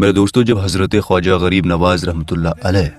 मेरे दोस्तों, जब हजरत ख्वाजा गरीब नवाज रहमतुल्लाह अलैह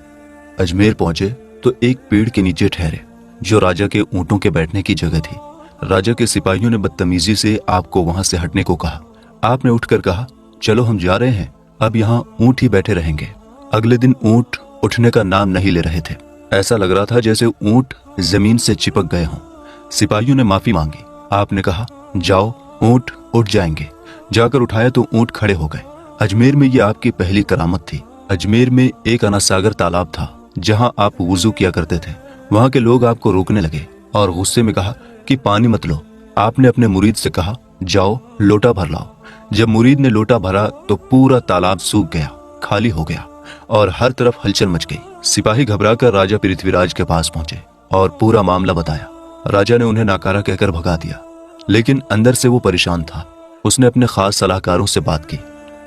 अजमेर पहुंचे तो एक पेड़ के नीचे ठहरे जो राजा के ऊँटों के बैठने की जगह थी। राजा के सिपाहियों ने बदतमीजी से आपको वहां से हटने को कहा। आपने उठकर कहा, चलो हम जा रहे हैं, अब यहाँ ऊँट ही बैठे रहेंगे। अगले दिन ऊँट उठने का नाम नहीं ले रहे थे। ऐसा लग रहा था जैसे ऊँट जमीन से चिपक गए हों। सिपाहियों ने माफी मांगी। आपने कहा, जाओ, ऊँट उठ जाएंगे। जाकर उठाया तो ऊँट खड़े हो गए। अजमेर में ये आपकी पहली करामत थी। अजमेर में एक अनासागर तालाब था जहां आप वुजू किया करते थे। वहां के लोग आपको रोकने लगे और गुस्से में कहा कि पानी मत लो। आपने अपने मुरीद से कहा, जाओ लोटा भर लाओ। जब मुरीद ने लोटा भरा तो पूरा तालाब सूख गया, खाली हो गया और हर तरफ हलचल मच गई। सिपाही घबराकर राजा पृथ्वीराज के पास पहुंचे और पूरा मामला बताया। राजा ने उन्हें नाकारा कहकर भगा दिया, लेकिन अंदर से वो परेशान था। उसने अपने खास सलाहकारों से बात की।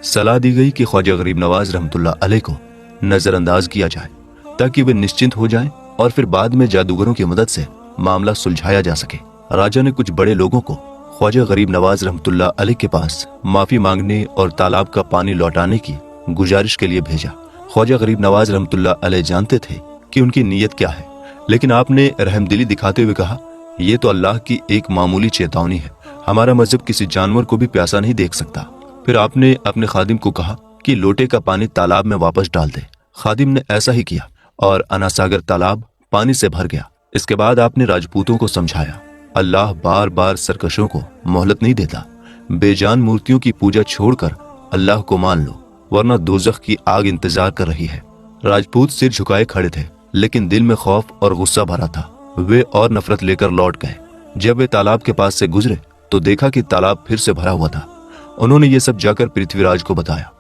सलाह दी गई कि ख्वाजा गरीब नवाज रहमतुल्लाह अलैह को नजरअंदाज किया जाए ताकि वे निश्चिंत हो जाएं और फिर बाद में जादूगरों की मदद से मामला सुलझाया जा सके। राजा ने कुछ बड़े लोगों को ख्वाजा गरीब नवाज रहमतुल्लाह अलैह के पास माफी मांगने और तालाब का पानी लौटाने की गुजारिश के लिए भेजा। ख्वाजा गरीब नवाज रहमतुल्लाह अलैह जानते थे कि उनकी नीयत क्या है, लेकिन आपने रहमदिली दिखाते हुए कहा, ये तो अल्लाह की एक मामूली चेतावनी है। हमारा मजहब किसी जानवर को भी प्यासा नहीं देख सकता। फिर आपने अपने खादिम को कहा कि लोटे का पानी तालाब में वापस डाल दे। खादिम ने ऐसा ही किया और अनासागर तालाब पानी से भर गया। इसके बाद आपने राजपूतों को समझाया, अल्लाह बार बार सरकशों को मोहलत नहीं देता। बेजान मूर्तियों की पूजा छोड़कर अल्लाह को मान लो, वरना दोजख की आग इंतजार कर रही है। राजपूत सिर झुकाए खड़े थे, लेकिन दिल में खौफ और गुस्सा भरा था। वे और नफरत लेकर लौट गए। जब वे तालाब के पास से गुजरे तो देखा कि तालाब फिर से भरा हुआ था। उन्होंने ये सब जाकर पृथ्वीराज को बताया।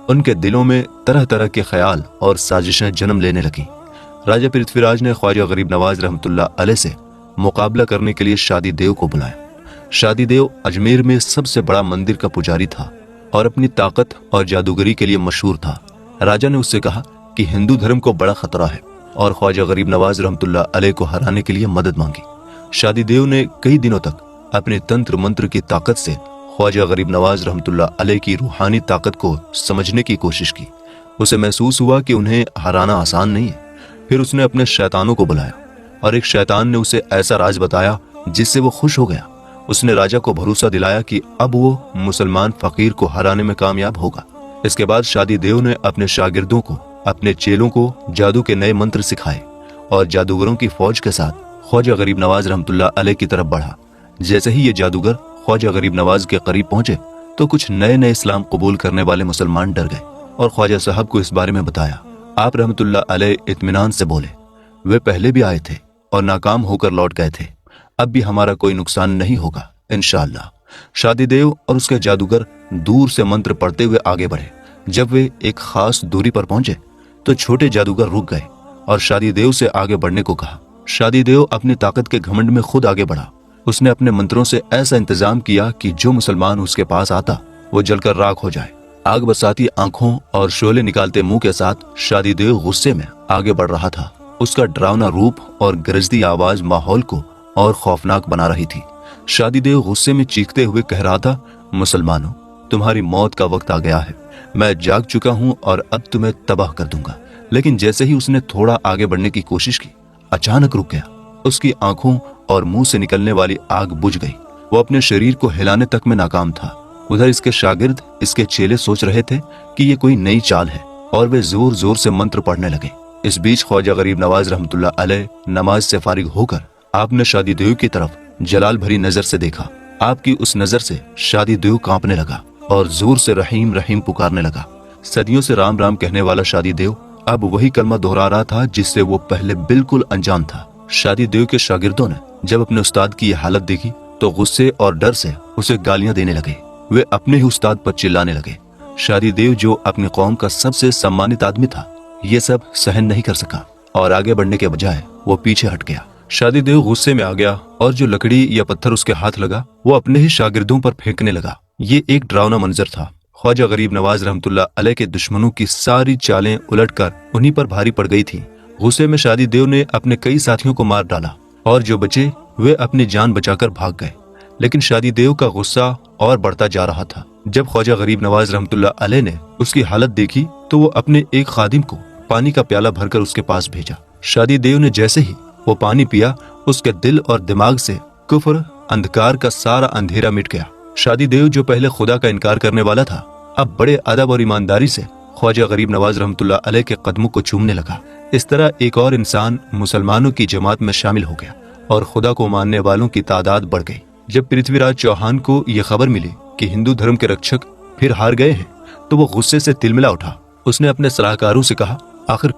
उनके दिलों में तरह तरह के ख्याल और साजिशें जन्म लेने लगी। राजा पृथ्वीराज ने ख्वाजा गरीब नवाज रहमतुल्लाह अलैह से मुकाबला करने के लिए शादी देव को बुलाया। शादी देव अजमेर में सबसे बड़ा मंदिर का पुजारी था और अपनी ताकत और जादूगरी के लिए मशहूर था। राजा ने उससे कहा कि हिंदू धर्म को बड़ा खतरा है और ख्वाजा गरीब नवाज रहमतुल्लाह अलैह को हराने के लिए मदद मांगी। शादी देव ने कई दिनों तक अपने तंत्र मंत्र की ताकत से ख्वाजा गरीब नवाज रहमतुल्लाह अलैह की रूहानी ताकत को समझने की कोशिश की। उसे महसूस हुआ कि उन्हें हराना आसान नहीं है। फिर उसने अपने शैतानों को बुलाया और एक शैतान ने उसे ऐसा राज बताया जिससे वो खुश हो गया। उसने राजा को भरोसा दिलाया कि अब वो मुसलमान फकीर को हराने में कामयाब होगा। इसके बाद शादी देव ने अपने शागिर्दों को, अपने चेलों को जादू के नए मंत्र सिखाए और जादूगरों की फौज के साथ ख्वाजा गरीब नवाज रहमतुल्लाह अलैह की तरफ बढ़ा। जैसे ही ये जादूगर ख्वाजा गरीब नवाज के करीब पहुंचे तो कुछ नए नए इस्लाम कबूल करने वाले मुसलमान डर गए और ख्वाजा साहब को इस बारे में बताया। आप रहमतुल्लाह अलैह इत्मीनान से बोले, वे पहले भी आए थे और नाकाम होकर लौट गए थे। अब भी हमारा कोई नुकसान नहीं होगा इंशाअल्लाह। शादी देव और उसके जादूगर दूर से मंत्र पढ़ते हुए आगे बढ़े। जब वे एक खास दूरी पर पहुंचे तो छोटे जादूगर रुक गए और शादी देव से आगे बढ़ने को कहा। शादी देव अपनी ताकत के घमंड में खुद आगे बढ़ा। उसने अपने मंत्रों से ऐसा इंतजाम किया कि जो मुसलमान उसके पास आता वो जलकर राख हो जाए। आग बरसाती आंखों और शोले निकालते मुंह के साथ शादी देव गुस्से में आगे बढ़ रहा था। उसका डरावना रूप और गरजती आवाज माहौल को और खौफनाक बना रही थी। शादी देव गुस्से में चीखते हुए कह रहा था, मुसलमानों, तुम्हारी मौत का वक्त आ गया है। मैं जाग चुका हूं और अब तुम्हें तबाह कर दूंगा। लेकिन जैसे ही उसने थोड़ा आगे बढ़ने की कोशिश की, अचानक रुक गया। उसकी आंखों और मुंह से निकलने वाली आग बुझ गई। वो अपने शरीर को हिलाने तक में नाकाम था। उधर इसके शागिर्द, इसके चेले सोच रहे थे कि ये कोई नई चाल है और वे जोर जोर से मंत्र पढ़ने लगे। इस बीच ख्वाजा गरीब नवाज रहमतुल्लाह अलैह नमाज से फारिग होकर आपने शादी देव की तरफ जलाल भरी नजर से देखा। आपकी उस नजर से शादी देव कांपने लगा और जोर से रहीम रहीम पुकारने लगा। सदियों से राम राम कहने वाला शादी देव अब वही कलमा दोहरा रहा था जिससे वो पहले बिल्कुल अनजान था। शादी देव के शागिर्दों ने जब अपने उस्ताद की यह हालत देखी तो गुस्से और डर से उसे गालियां देने लगे। वे अपने ही उस्ताद पर चिल्लाने लगे। शादी देव, जो अपनी कौम का सबसे सम्मानित आदमी था, ये सब सहन नहीं कर सका और आगे बढ़ने के बजाय वो पीछे हट गया। शादी देव गुस्से में आ गया और जो लकड़ी या पत्थर उसके हाथ लगा वो अपने ही शागिर्दों पर फेंकने लगा। ये एक डरावना मंजर था। ख्वाजा गरीब नवाज रहमतुल्लाह अलैह के दुश्मनों की सारी चालें उलटकर उन्हीं पर भारी पड़ गई थी। गुस्से में शादी देव ने अपने कई साथियों को मार डाला और जो बचे वे अपनी जान बचाकर भाग गए। लेकिन शादी देव का गुस्सा और बढ़ता जा रहा था। جب خواجہ غریب نواز رحمت اللہ علیہ نے اس کی حالت دیکھی تو وہ اپنے ایک خادم کو پانی کا پیالہ بھر کر اس کے پاس بھیجا۔ شادی دیو نے جیسے ہی وہ پانی پیا، اس کے دل اور دماغ سے کفر، اندھکار کا سارا اندھیرا مٹ گیا۔ شادی دیو جو پہلے خدا کا انکار کرنے والا تھا، اب بڑے ادب اور ایمانداری سے خواجہ غریب نواز رحمت اللہ علیہ کے قدموں کو چومنے لگا۔ اس طرح ایک اور انسان مسلمانوں کی جماعت میں شامل ہو گیا اور خدا کو ماننے والوں کی تعداد بڑھ گئی۔ جب پرتھوی راج چوہان کو یہ خبر ملی کہ ہندو دھرم کے رکشک پھر ہار گئے ہیں تو وہ غصے سے تلملا اٹھا۔ اس نے اپنے صلاحکاروں سے کہا، آخر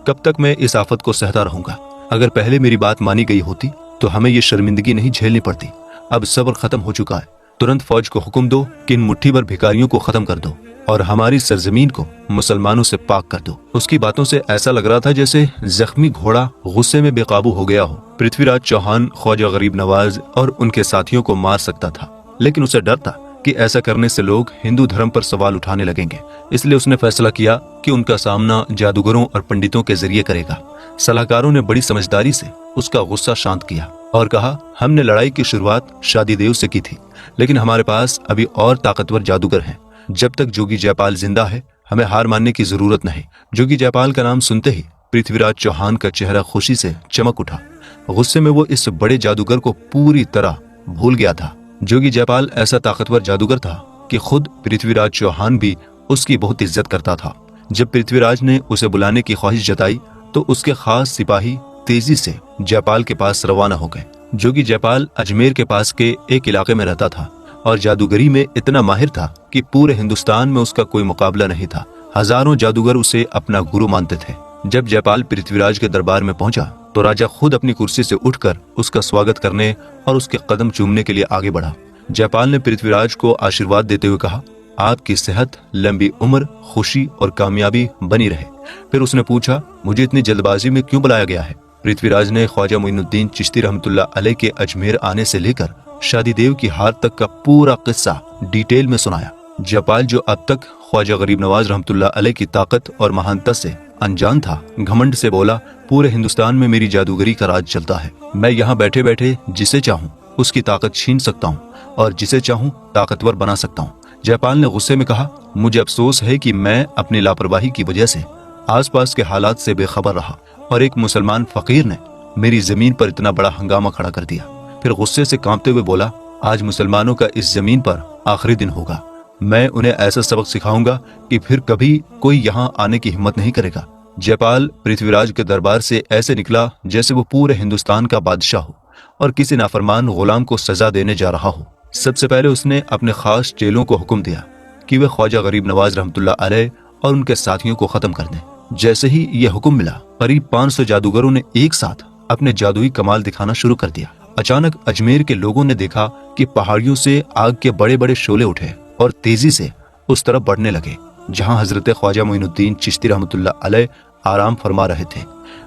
کب تک میں اس آفت کو سہتا رہوں گا؟ اگر پہلے میری بات مانی گئی ہوتی تو ہمیں یہ شرمندگی نہیں جھیلنی پڑتی۔ اب صبر ختم ہو چکا ہے، ترنت فوج کو حکم دو کہ ان مٹھی بھر بھکاریوں کو ختم کر دو اور ہماری سرزمین کو مسلمانوں سے پاک کر دو۔ اس کی باتوں سے ایسا لگ رہا تھا جیسے زخمی گھوڑا غصے میں بے قابو ہو گیا ہو۔ پرتھوی راج چوہان خواجہ غریب نواز اور ان کے ساتھیوں کو مار سکتا تھا، لیکن اسے ڈر تھا کہ ایسا کرنے سے لوگ ہندو دھرم پر سوال اٹھانے لگیں گے، اس لیے اس نے فیصلہ کیا کہ ان کا سامنا جادوگروں اور پنڈتوں کے ذریعے کرے گا۔ صلاحکاروں نے بڑی سمجھداری سے اس کا غصہ شانت کیا اور کہا، ہم نے لڑائی کی شروعات شادی دیو سے کی تھی، لیکن ہمارے پاس ابھی اور طاقتور جادوگر ہیں۔ جب تک جوگی جے پال زندہ ہے ہمیں ہار ماننے کی ضرورت نہیں۔ جوگی جے پال کا نام سنتے ہی پرتھوی راج چوہان کا چہرہ خوشی سے چمک اٹھا۔ غصے میں وہ اس بڑے جادوگر کو پوری طرح بھول گیا تھا۔ جوگی جے پال ایسا طاقتور جادوگر تھا کہ خود پرتھوی راج چوہان بھی اس کی بہت عزت کرتا تھا۔ جب پرتھوی راج نے اسے بلانے کی خواہش جتائی تو اس کے خاص سپاہی تیزی سے جے پال کے پاس روانہ ہو گئے۔ جوگی جے پال اجمیر کے پاس کے ایک علاقے میں رہتا تھا اور جادوگری میں اتنا ماہر تھا کہ پورے ہندوستان میں اس کا کوئی مقابلہ نہیں تھا۔ ہزاروں جادوگر اسے اپنا گرو مانتے تھے۔ جب جے پال پرتھوی راج کے دربار میں پہنچا تو راجا خود اپنی کرسی سے اٹھ کر اس کا سواگت کرنے اور اس کے قدم چومنے کے لیے آگے بڑھا۔ جے پال نے پرتھوی راج کو آشیرواد دیتے ہوئے کہا، آپ کی صحت، لمبی عمر، خوشی اور کامیابی بنی رہے۔ پھر اس نے پوچھا، مجھے اتنی جلد بازی میں کیوں بلایا گیا ہے؟ پرتھوی راج نے خواجہ معین الدین چشتی رحمت اللہ علیہ کے اجمیر آنے سے لے کر شادی دیو کی ہار تک کا پورا قصہ ڈیٹیل میں سنایا۔ جے پال جو اب تک خواجہ غریب نواز رحمت اللہ علیہ کی طاقت اور مہانت سے انجان تھا، گھمنڈ سے بولا، پورے ہندوستان میں میری جادوگری کا راج چلتا ہے۔ میں یہاں بیٹھے بیٹھے جسے چاہوں اس کی طاقت چھین سکتا ہوں اور جسے چاہوں طاقتور بنا سکتا ہوں۔ جے پال نے غصے میں کہا، مجھے افسوس ہے کہ میں اپنی لاپرواہی کی وجہ سے آس پاس کے حالات سے بے خبر رہا اور ایک مسلمان فقیر نے میری زمین پر اتنا بڑا ہنگامہ کھڑا کر دیا۔ پھر غصے سے کانپتے ہوئے بولا، آج مسلمانوں کا اس زمین پر آخری دن ہوگا۔ میں انہیں ایسا سبق سکھاؤں گا کہ پھر کبھی کوئی یہاں آنے کی ہمت نہیں کرے گا۔ جے پال پرتھوی راج کے دربار سے ایسے نکلا جیسے وہ پورے ہندوستان کا بادشاہ ہو اور کسی نافرمان غلام کو سزا دینے جا رہا ہو۔ سب سے پہلے اس نے اپنے خاص چیلوں کو حکم دیا کہ وہ خواجہ غریب نواز رحمت اللہ علیہ اور ان کے ساتھیوں کو ختم کر دیں۔ جیسے ہی یہ حکم ملا، قریب 500 جادوگروں نے ایک ساتھ اپنے جادوئی کمال دکھانا شروع کر دیا۔ اچانک اجمیر کے لوگوں نے دیکھا کہ پہاڑیوں سے آگ کے بڑے بڑے شعلے اٹھے اور تیزی سے اس طرف بڑھنے لگے جہاں حضرت خواجہ معین الدین چشتی رحمت اللہ علیہ آرام فرما رہے تھے۔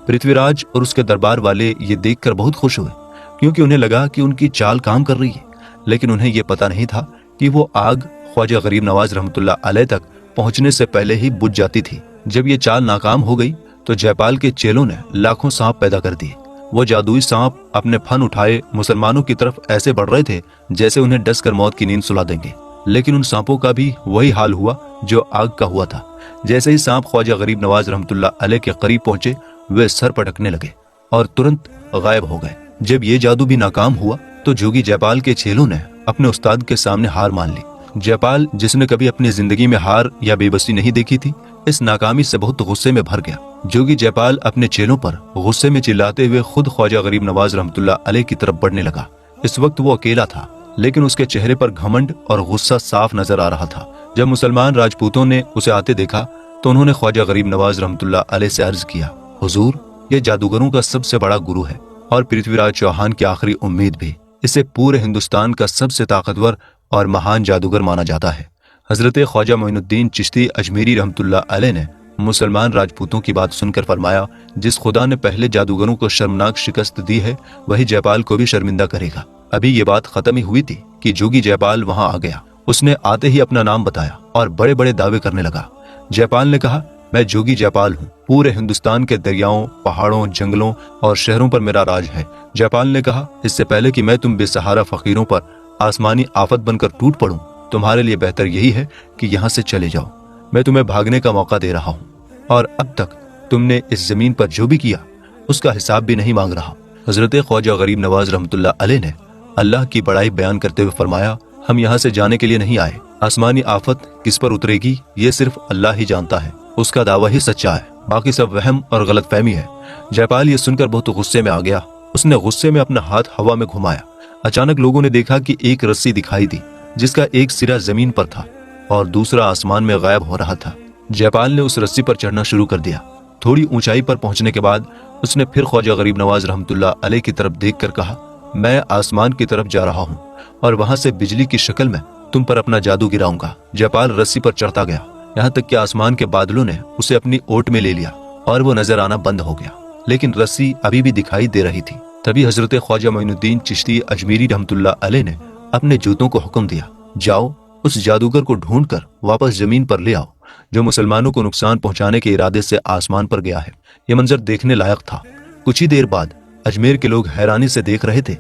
پرتھوی راج اور اس کے دربار والے یہ دیکھ کر بہت خوش ہوئے، کیونکہ انہیں لگا کہ ان کی چال کام کر رہی ہے، لیکن انہیں یہ پتہ نہیں تھا کہ وہ آگ خواجہ غریب نواز رحمت اللہ علیہ تک پہنچنے سے پہلے ہی بجھ جاتی تھی۔ جب یہ چال ناکام ہو گئی تو جے پال کے چیلوں نے لاکھوں سانپ پیدا کر دیے۔ وہ جادوئی سانپ اپنے پھن اٹھائے مسلمانوں کی طرف ایسے بڑھ رہے تھے جیسے انہیں ڈس کر موت کی نیند سلا دیں گے، لیکن ان سانپوں کا بھی وہی حال ہوا جو آگ کا ہوا تھا۔ جیسے ہی سانپ خواجہ غریب نواز رحمت اللہ علیہ کے قریب پہنچے، وہ سر پٹکنے لگے اور ترنت غائب ہو گئے۔ جب یہ جادو بھی ناکام ہوا تو جوگی جے پال کے چیلوں نے اپنے استاد کے سامنے ہار مان لی۔ جے پال، جس نے کبھی اپنی زندگی میں ہار یا بے بسی نہیں دیکھی تھی، اس ناکامی سے بہت غصے میں بھر گیا۔ جوگی جے پال اپنے چیلوں پر غصے میں چلاتے ہوئے خود خواجہ غریب نواز رحمت اللہ علیہ کی طرف بڑھنے لگا۔ اس وقت وہ اکیلا تھا، لیکن اس کے چہرے پر گھمنڈ اور غصہ صاف نظر آ رہا تھا۔ جب مسلمان راجپوتوں نے اسے آتے دیکھا تو انہوں نے خواجہ غریب نواز رحمت اللہ علیہ سے عرض کیا، حضور، یہ جادوگروں کا سب سے بڑا گرو ہے اور پرتھوی راج چوہان کی آخری امید بھی۔ اسے پورے ہندوستان کا سب سے طاقتور اور مہان جادوگر مانا جاتا ہے۔ حضرت خواجہ معین الدین چشتی اجمیری رحمت اللہ علیہ نے مسلمان راجپوتوں کی بات سن کر فرمایا، جس خدا نے پہلے جادوگروں کو شرمناک شکست دی ہے وہی جے پال کو بھی شرمندہ کرے گا۔ ابھی یہ بات ختم ہی ہوئی تھی کہ جوگی جے پال وہاں آ گیا۔ اس نے آتے ہی اپنا نام بتایا اور بڑے بڑے دعوے کرنے لگا۔ جے پال نے کہا، میں جوگی جے پال ہوں، پورے ہندوستان کے دریاؤں، پہاڑوں، جنگلوں اور شہروں پر میرا راج ہے۔ جے پال نے کہا، اس سے پہلے کہ میں تم بے سہارا فقیروں پر آسمانی آفت بن کر ٹوٹ پڑوں तुम्हारे लिए बेहतर यही है कि यहाँ से चले जाओ। मैं तुम्हें भागने का मौका दे रहा हूँ और अब तक तुमने इस जमीन पर जो भी किया उसका हिसाब भी नहीं मांग रहा। हजरत ख्वाजा गरीब नवाज रहमतुल्लाह अलैह ने अल्लाह की बड़ाई बयान करते हुए फरमाया, हम यहाँ से जाने के लिए नहीं आए। आसमानी आफत किस पर उतरेगी ये सिर्फ अल्लाह ही जानता है, उसका दावा ही सच्चा है, बाकी सब वहम और गलत फहमी है। जयपाल ये सुनकर बहुत गुस्से में आ गया। उसने गुस्से में अपना हाथ हवा में घुमाया। अचानक लोगों ने देखा कि एक रस्सी दिखाई दी जिसका एक सिरा जमीन पर था और दूसरा आसमान में गायब हो रहा था। जयपाल ने उस रस्सी पर चढ़ना शुरू कर दिया। थोड़ी ऊंचाई पर पहुंचने के बाद उसने फिर ख्वाजा गरीब नवाज रहमतुल्लाह अलैह की तरफ देखकर कहा, मैं आसमान की तरफ जा रहा हूँ और वहां से बिजली की शक्ल में तुम पर अपना जादू गिराऊंगा। जयपाल रस्सी पर चढ़ता गया, यहाँ तक कि आसमान के बादलों ने उसे अपनी ओट में ले लिया और वो नजर आना बंद हो गया, लेकिन रस्सी अभी भी दिखाई दे रही थी। तभी हजरत ख्वाजा मोइनुद्दीन चिश्ती अजमेरी रहमतुल्लाह अलैह ने अपने जूतों को हुक्म दिया, जाओ उस जादूगर को ढूंढकर वापस जमीन पर ले आओ जो मुसलमानों को नुकसान पहुंचाने के इरादे से आसमान पर गया है। यह मंजर देखने लायक था। कुछ ही देर बाद अजमेर के लोग हैरानी से देख रहे थे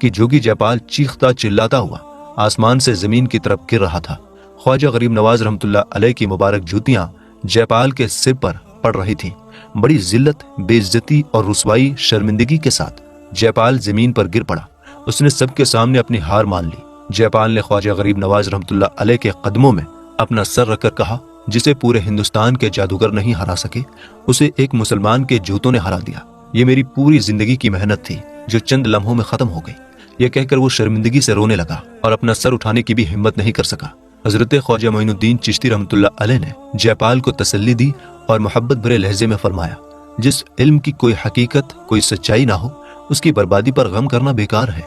कि जोगी जयपाल चीखता चिल्लाता हुआ आसमान से जमीन की तरफ गिर रहा था। ख्वाजा गरीब नवाज रहमतुल्लाह अलैह की मुबारक जूतियां जयपाल के सिर पर पड़ रही थीं। बड़ी जिल्लत, बेइज्जती और रुसवाई शर्मिंदगी के साथ जयपाल जमीन पर गिर पड़ा। उसने सबके सामने अपनी हार मान ली। जयपाल ने ख्वाजा गरीब नवाज रहमतुल्लाह अलैह के कदमों में अपना सर रखकर कहा, जिसे पूरे हिंदुस्तान के जादूगर नहीं हरा सके उसे एक मुसलमान के जूतों ने हरा दिया। ये मेरी पूरी जिंदगी की मेहनत थी जो चंद लम्हों में खत्म हो गई। यह कहकर वो शर्मिंदगी से रोने लगा और अपना सर उठाने की भी हिम्मत नहीं कर सका। हजरत ख्वाजा मोइनुद्दीन चिश्ती रहमतुल्लाह अलैह ने जयपाल को तसल्ली दी और मोहब्बत भरे लहजे में फरमाया, जिस इल्म की कोई हकीकत, कोई सच्चाई ना हो उसकी बर्बादी पर गम करना बेकार है।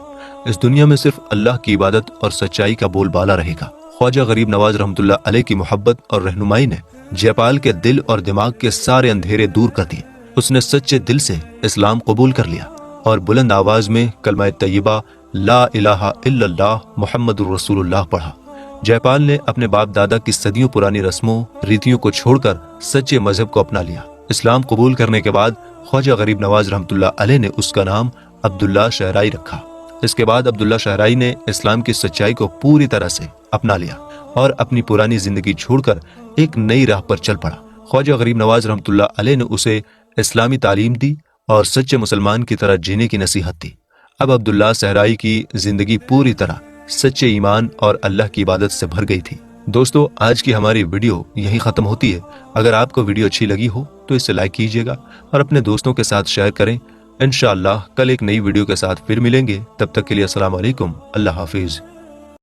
इस दुनिया में सिर्फ अल्लाह की इबादत और सच्चाई का बोलबाला रहेगा। ख्वाजा गरीब नवाज रहमतुल्लाह अलैह की मोहब्बत और रहनुमाई ने जयपाल के दिल और दिमाग के सारे अंधेरे दूर कर दिए। उसने सच्चे दिल से इस्लाम कबूल कर लिया और बुलंद आवाज में कलमा तय्यबा ला इलाहा इल्लल्लाह मुहम्मदुर रसूलुल्लाह पढ़ा। जयपाल ने अपने बाप दादा की सदियों पुरानी रस्मों रीतियों को छोड़कर सच्चे मजहब को अपना लिया। इस्लाम कबूल करने के बाद ख्वाजा गरीब नवाज रहमतुल्लाह अलैह ने उसका नाम अब्दुल्ला शहराई रखा। इसके बाद अब्दुल्ला शहराई ने इस्लाम की सच्चाई को पूरी तरह से अपना लिया और अपनी पुरानी जिंदगी छोड़कर एक नई राह पर चल पड़ा। ख्वाजा गरीब नवाज रहमतुल्लाह अलैह ने उसे इस्लामी तालीम दी और सच्चे मुसलमान की तरह जीने की नसीहत दी। अब अब्दुल्ला शहराई की जिंदगी पूरी तरह सच्चे ईमान और अल्लाह की इबादत से भर गई थी। दोस्तों, आज की हमारी वीडियो यहीं खत्म होती है। अगर आपको वीडियो अच्छी लगी हो तो इसे लाइक कीजिएगा और अपने दोस्तों के साथ शेयर करें। इंशाअल्लाह कल एक नई वीडियो के साथ फिर मिलेंगे। तब तक के लिए अस्सलाम वालेकुम, अल्लाह हाफिज।